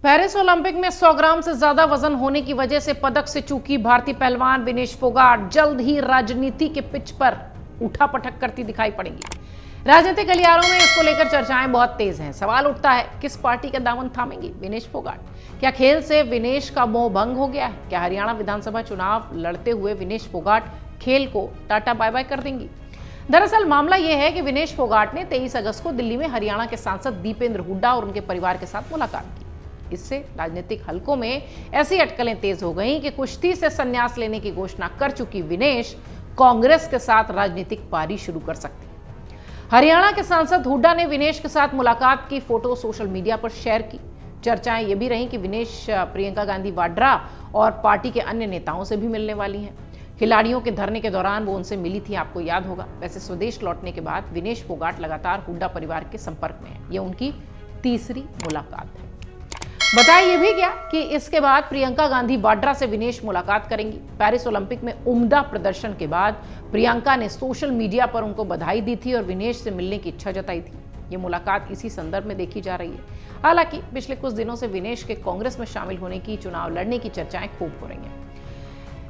Paris Olympic में 100 ग्राम से ज्यादा वजन होने की वजह से पदक से चूकी भारतीय पहलवान विनेश फोगाट जल्द ही राजनीति के पिच पर उठापटक करती दिखाई पड़ेंगी। राजनीतिक गलियारों में इसको लेकर चर्चाएं बहुत तेज हैं। सवाल उठता है, किस पार्टी का दामन थामेंगी विनेश फोगाट? क्या खेल से विनेश का मोह भंग हो गया है? क्या हरियाणा विधानसभा चुनाव लड़ते हुए विनेश फोगाट खेल को टाटा बाय बाय कर देंगी? दरअसल मामला यह है कि विनेश फोगाट ने 23 अगस्त को दिल्ली में हरियाणा के सांसद दीपेंद्र हुड्डा और उनके परिवार के साथ मुलाकात की। इससे राजनीतिक हलकों में ऐसी अटकलें तेज हो गईं कि कुश्ती से संन्यास लेने की घोषणा कर चुकी विनेश कांग्रेस के साथ राजनीतिक पारी शुरू कर सकती है। हरियाणा के सांसद हुड्डा ने विनेश के साथ मुलाकात की फोटो सोशल मीडिया पर शेयर की। चर्चाएं ये भी रहीं कि विनेश प्रियंका गांधी वाड्रा और पार्टी के अन्य नेताओं से भी मिलने वाली हैं। खिलाड़ियों के धरने के दौरान वो उनसे मिली थी, आपको याद होगा। वैसे स्वदेश लौटने के बाद विनेश फोगाट लगातार हुड्डा परिवार के संपर्क में है। ये उनकी तीसरी मुलाकात है। बताया ये भी गया कि इसके बाद प्रियंका गांधी वाड्रा से विनेश मुलाकात करेंगी। पेरिस ओलंपिक में उम्दा प्रदर्शन के बाद प्रियंका ने सोशल मीडिया पर उनको बधाई दी थी और विनेश से मिलने की इच्छा जताई थी। ये मुलाकात इसी संदर्भ में देखी जा रही है। हालांकि पिछले कुछ दिनों से विनेश के कांग्रेस में शामिल होने की, चुनाव लड़ने की चर्चाएं खूब हो रही हैं।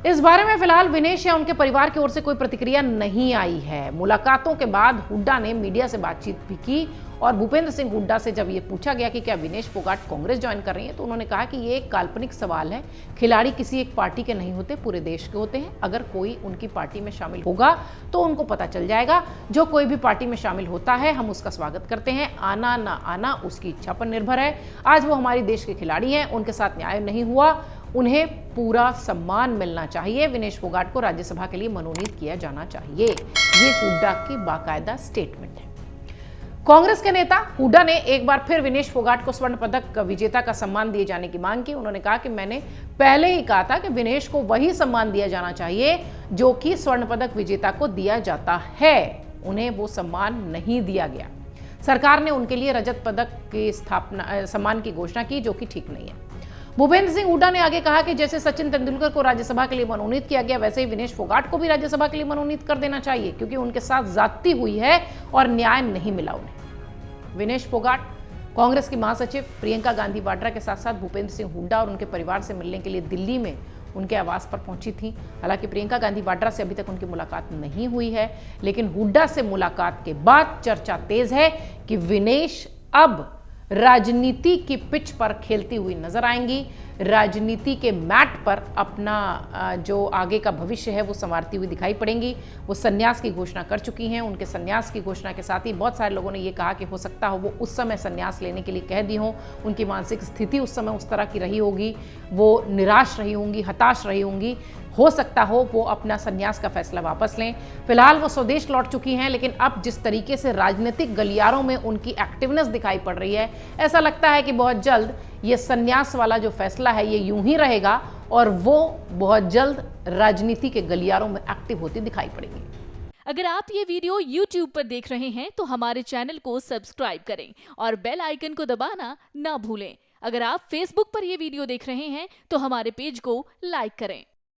इस बारे में फिलहाल विनेश या उनके परिवार की ओर से कोई प्रतिक्रिया नहीं आई है। मुलाकातों के बाद हुड्डा ने मीडिया से बातचीत भी की और भूपेंद्र सिंह हुड्डा से जब ये पूछा गया कि क्या विनेश फोगाट कांग्रेस ज्वाइन कर रही हैं, तो उन्होंने कहा कि ये एक काल्पनिक सवाल है। खिलाड़ी किसी एक पार्टी के नहीं होते, पूरे देश के होते हैं। अगर कोई उनकी पार्टी में शामिल होगा तो उनको पता चल जाएगा। जो कोई भी पार्टी में शामिल होता है हम उसका स्वागत करते हैं। आना ना आना उसकी इच्छा पर निर्भर है। आज वो हमारे देश के खिलाड़ी हैं, उनके साथ न्याय नहीं हुआ, उन्हें पूरा सम्मान मिलना चाहिए। विनेश फोगाट को राज्यसभा के लिए मनोनीत किया जाना चाहिए। ये हुड्डा की बाकायदा स्टेटमेंट है। कांग्रेस के नेता हुड्डा ने एक बार फिर विनेश फोगाट को स्वर्ण पदक विजेता का सम्मान दिए जाने की मांग की। उन्होंने कहा कि मैंने पहले ही कहा था कि विनेश को वही सम्मान दिया जाना चाहिए जो कि स्वर्ण पदक विजेता को दिया जाता है। उन्हें वो सम्मान नहीं दिया गया। सरकार ने उनके लिए रजत पदक की सम्मान की घोषणा की, जो कि ठीक नहीं है। भूपेंद्र सिंह हुड्डा ने आगे कहा कि जैसे सचिन तेंदुलकर को राज्यसभा के लिए मनोनीत किया गया, वैसे ही विनेश फोगाट को भी राज्यसभा के लिए मनोनीत कर देना चाहिए, क्योंकि उनके साथ ज्यादती हुई है और न्याय नहीं मिला उन्हें। विनेश फोगाट कांग्रेस की महासचिव प्रियंका गांधी वाड्रा के साथ साथ भूपेंद्र सिंह हुड्डा और उनके परिवार से मिलने के लिए दिल्ली में उनके आवास पर पहुंची थी। हालांकि प्रियंका गांधी वाड्रा से अभी तक उनकी मुलाकात नहीं हुई है, लेकिन हुड्डा से मुलाकात के बाद चर्चा तेज है कि विनेश अब राजनीति की पिच पर खेलती हुई नजर आएंगी। राजनीति के मैट पर अपना जो आगे का भविष्य है वो संवारती हुई दिखाई पड़ेंगी। वो संन्यास की घोषणा कर चुकी हैं। उनके संन्यास की घोषणा के साथ ही बहुत सारे लोगों ने ये कहा कि हो सकता हो वो उस समय संन्यास लेने के लिए कह दी हो। उनकी मानसिक स्थिति उस समय उस तरह की रही होगी, वो निराश रही होंगी, हताश रही होंगी। हो सकता हो वो अपना संन्यास का फैसला वापस लें। फिलहाल वो स्वदेश लौट चुकी हैं, लेकिन अब जिस तरीके से राजनीतिक गलियारों में उनकी एक्टिवनेस दिखाई पड़ रही है, ऐसा लगता है कि बहुत जल्द ये संन्यास वाला जो फैसला है ये यूं ही रहेगा और वो बहुत जल्द राजनीति के गलियारों में एक्टिव होती दिखाई पड़ेगी। अगर आप ये वीडियो YouTube पर देख रहे हैं तो हमारे चैनल को सब्सक्राइब करें और बेल आइकन को दबाना ना भूलें। अगर आप Facebook पर ये वीडियो देख रहे हैं तो हमारे पेज को लाइक करें।